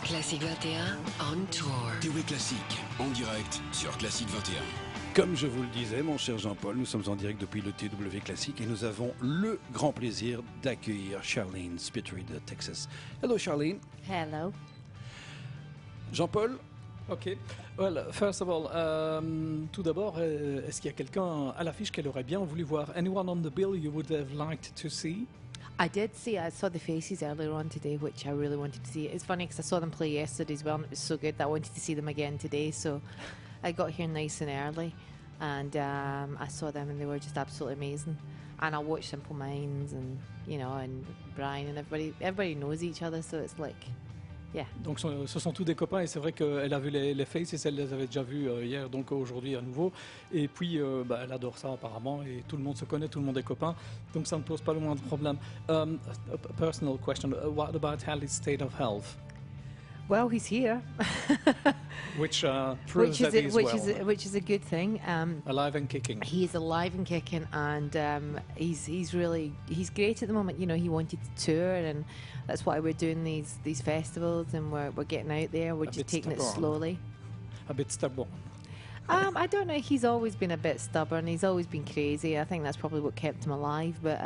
Classique 21 on tour. TV Classique, en direct sur Classique 21. Comme je vous le disais, mon cher Jean-Paul, nous sommes en direct depuis le TW Classique et nous avons le grand plaisir d'accueillir Sharleen Spiteri de Texas. Hello, Sharleen. Hello. Jean-Paul. Ok. Well, first of all, tout d'abord, est-ce qu'il y a quelqu'un à l'affiche qu'elle aurait bien voulu voir? Anyone on the bill you would have liked to see? I saw the faces earlier on today, which I really wanted to see. It's funny because I saw them play yesterday as well, and it was so good that I wanted to see them again today. So I got here nice and early, and I saw them, and they were just absolutely amazing. And I watched Simple Minds, and and Brian, and everybody knows each other, so it's like, yeah. Donc ce sont tous des copains, et c'est vrai qu'elle a vu les faces, elle les avait déjà vus hier, donc aujourd'hui à nouveau. Et puis elle adore ça apparemment, et tout le monde se connaît, tout le monde est copain, donc ça ne pose pas le moindre problème. A personal question, what about Hallie's state of health? Well, he's here. Which proves that he's well. Which is a good thing. Alive and kicking. He's alive and kicking, and he's great at the moment. He wanted to tour, and that's why we're doing these festivals, and we're getting out there. We're just taking it slowly. A bit stubborn. I don't know. He's always been a bit stubborn. He's always been crazy. I think that's probably what kept him alive. But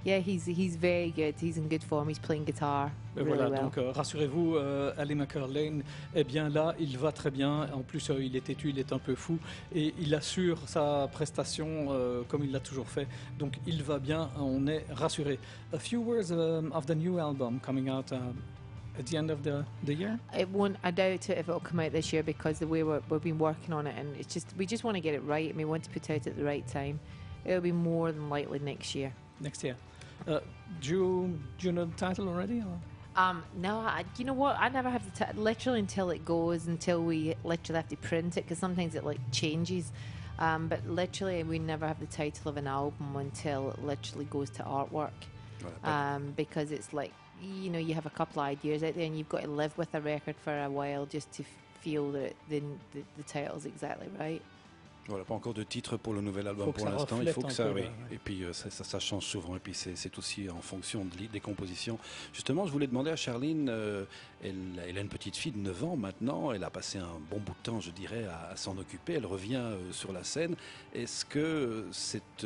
yeah, he's very good. He's in good form. He's playing guitar really voilà, well. donc rassurez-vous, Ali McCarlane est bien là, il va très bien. En plus, il est têtu, il est un peu fou, et il assure sa prestation comme il l'a toujours fait. Donc il va bien, on est rassuré. A few words of the new album coming out at the end of the year? I doubt if it'll come out this year because the way we've been working on it, and we just want to get it right, and we want to put it out at the right time. It'll be more than likely next year. Next year. Do you know the title already? Or? No, you know what? I never have literally until it goes, until we literally have to print it, because sometimes it changes. But literally, we never have the title of an album until it literally goes to artwork. Because it's you have a couple of ideas out there, and you've got to live with a record for a while just to feel that the title's exactly right. Voilà, pas encore de titre pour le nouvel album pour l'instant. Il faut que ça, oui. Et puis ça change souvent. Et puis c'est aussi en fonction des compositions. Justement, je voulais demander à Sharleen, elle a une petite fille de 9 ans maintenant. Elle a passé un bon bout de temps, je dirais, à s'en occuper. Elle revient sur la scène. Est-ce que cette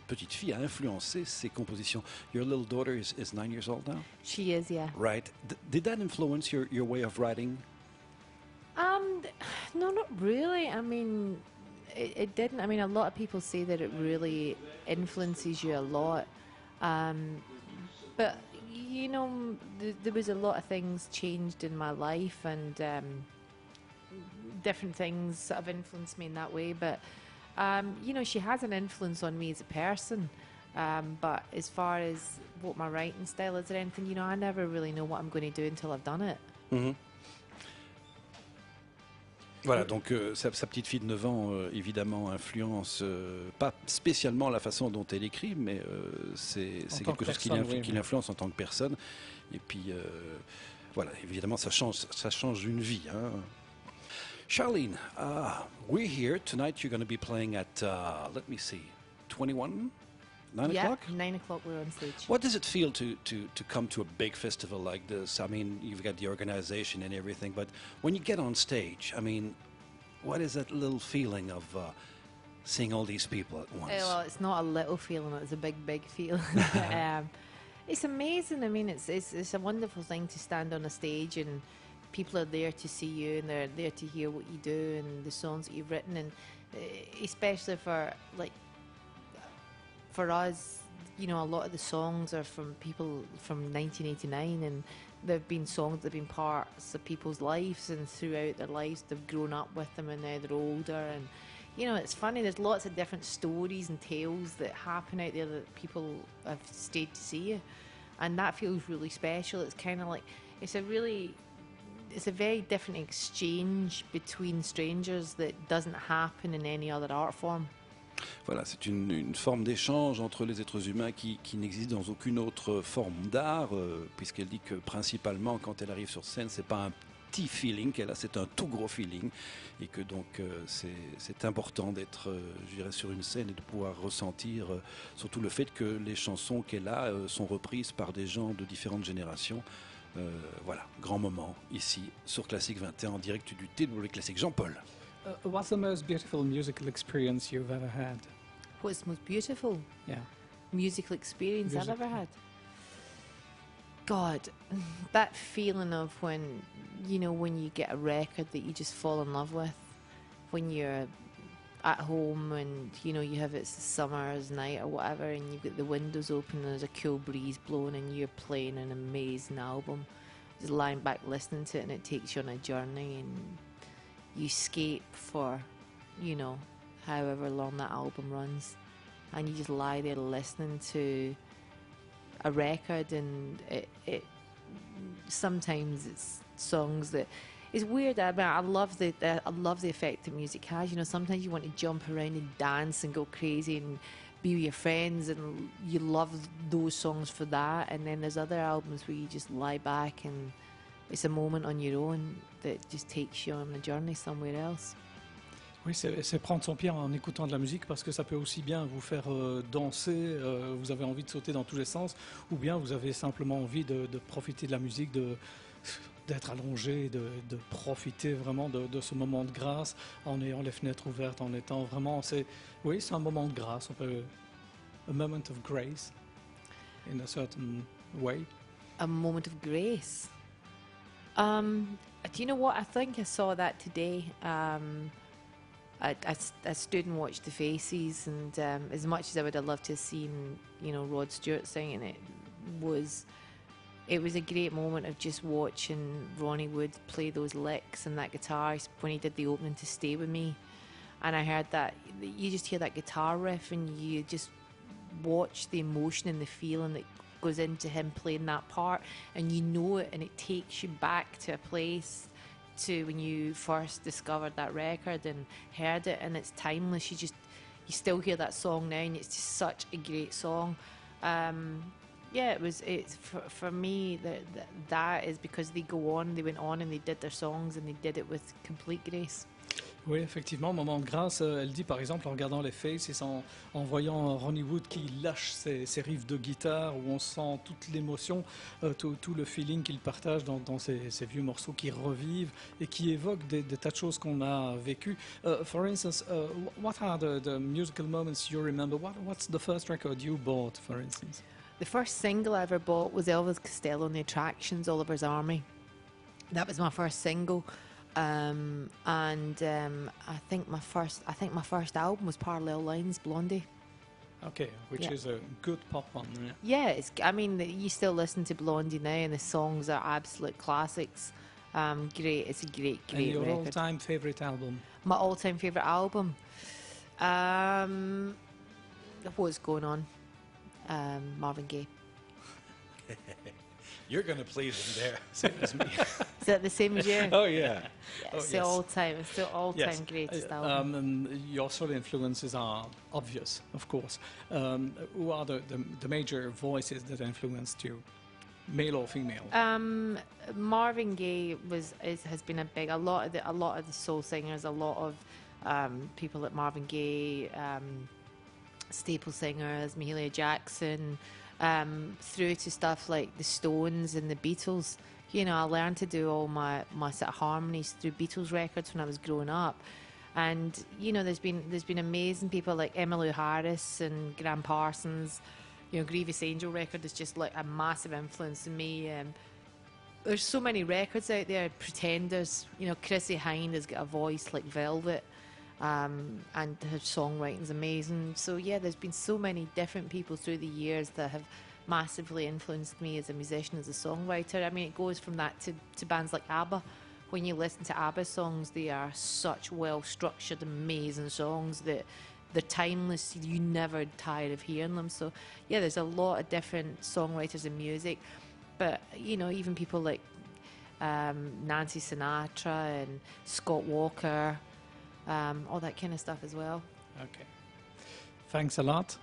petite fille a influencé ses compositions? Your little daughter is 9 years old now? She is, yeah. Right. Did that influence your way of writing? No, not really. I mean, it didn't. I mean, a lot of people say that it really influences you a lot. But, there was a lot of things changed in my life, and different things sort of influenced me in that way. But, she has an influence on me as a person. But as far as what my writing style is or anything, I never really know what I'm going to do until I've done it. Mm-hmm. Voilà, donc sa petite fille de 9 ans, évidemment, influence pas spécialement la façon dont elle écrit, mais c'est quelque chose qui l'influence en tant que personne. Et puis, voilà, évidemment, ça change une vie. Hein. Sharleen, we're here. Tonight you're going to be playing at, let me see, 21? 9 o'clock? 9 o'clock we're on stage. What does it feel to come to a big festival like this? I mean, you've got the organization and everything, but when you get on stage, I mean, what is that little feeling of seeing all these people at once? Well, it's not a little feeling, it's a big, big feeling. It's amazing. I mean, it's a wonderful thing to stand on a stage and people are there to see you and they're there to hear what you do and the songs that you've written, and especially for us, a lot of the songs are from people from 1989, and they've been songs that have been parts of people's lives, and throughout their lives they've grown up with them, and now they're older. And it's funny, there's lots of different stories and tales that happen out there that people have stayed to see you, and that feels really special. It's kind of like it's a very different exchange between strangers that doesn't happen in any other art form. Voilà, c'est une forme d'échange entre les êtres humains qui n'existe dans aucune autre forme d'art, puisqu'elle dit que principalement, quand elle arrive sur scène, c'est pas un petit feeling qu'elle a, c'est un tout gros feeling, et que donc c'est important d'être, je dirais, sur une scène et de pouvoir ressentir surtout le fait que les chansons qu'elle a sont reprises par des gens de différentes générations. Voilà, grand moment ici sur Classique 21 en direct du TW Classique. Jean-Paul. What's the most beautiful musical experience you've ever had? What's the most beautiful musical experience I've ever had? God, that feeling of when you get a record that you just fall in love with, when you're at home and you have it's summer's night or whatever, and you've got the windows open and there's a cool breeze blowing and you're playing an amazing album, just lying back listening to it, and it takes you on a journey and you escape for however long that album runs, and you just lie there listening to a record, and it sometimes it's songs that it's weird. I mean, I love the effect that music has. Sometimes you want to jump around and dance and go crazy and be with your friends, and you love those songs for that. And then there's other albums where you just lie back and it's a moment on your own that just takes you on a journey somewhere else. Oui, c'est prendre son pied en écoutant de la musique, parce que ça peut aussi bien vous faire danser, vous avez envie de sauter dans tous les sens, ou bien vous avez simplement envie de profiter de la musique, d'être allongé, de profiter vraiment de ce moment de grâce en ayant les fenêtres ouvertes, en étant vraiment... c'est un moment de grâce, a moment of grace in a certain way. A moment of grace. Do you know what? I think I saw that today. I stood and watched the faces, and as much as I would have loved to have seen, Rod Stewart singing, it was a great moment of just watching Ronnie Wood play those licks and that guitar when he did the opening to Stay With Me. And I heard that, you just hear that guitar riff and you just watch the emotion and the feeling that goes into him playing that part, and you know it, and it takes you back to a place to when you first discovered that record and heard it, and it's timeless. You still hear that song now, and it's just such a great song. It's for me that is because they went on and they did their songs, and they did it with complete grace. Oui, effectivement, moment de grâce. Elle dit par exemple en regardant les Faces, en voyant Ronnie Wood qui lâche ses riffs de guitare, où on sent toute l'émotion, tout le feeling qu'il partage dans ces vieux morceaux qui revivent et qui évoquent des tas de choses qu'on a vécues. For instance, what are the musical moments you remember? What's the first record you bought, for instance? The first single I ever bought was Elvis Costello and the Attractions, Oliver's Army. That was my first single. I think my first album was Parallel Lines, Blondie. Okay, which is a good pop one. Yeah, you still listen to Blondie now, and the songs are absolute classics. Great, it's a great and your record. all-time favorite album? My all-time favorite album. What's Going On? Marvin Gaye. You're going to please him there, same as me. Is that the same as you? Oh, yeah. It's the all-time greatest album. And your solo influences are obvious, of course. Who are the major voices that influenced you, male or female? Marvin Gaye has been a lot of the soul singers, a lot of people like Marvin Gaye, staple singers, Mahalia Jackson, through to stuff like the Stones and the Beatles. I learned to do all my sort of harmonies through Beatles records when I was growing up. And there's been amazing people like Emmylou Harris and Graham Parsons. Grievous Angel record is just like a massive influence on me. There's so many records out there. Pretenders, Chrissie Hynde has got a voice like velvet. And her songwriting's amazing. So yeah, there's been so many different people through the years that have massively influenced me as a musician, as a songwriter. I mean, it goes from that to bands like ABBA. When you listen to ABBA songs, they are such well-structured, amazing songs that they're timeless. You never tire of hearing them. So yeah, there's a lot of different songwriters in music. But, even people like Nancy Sinatra and Scott Walker, all that kind of stuff as well. Okay. Thanks a lot.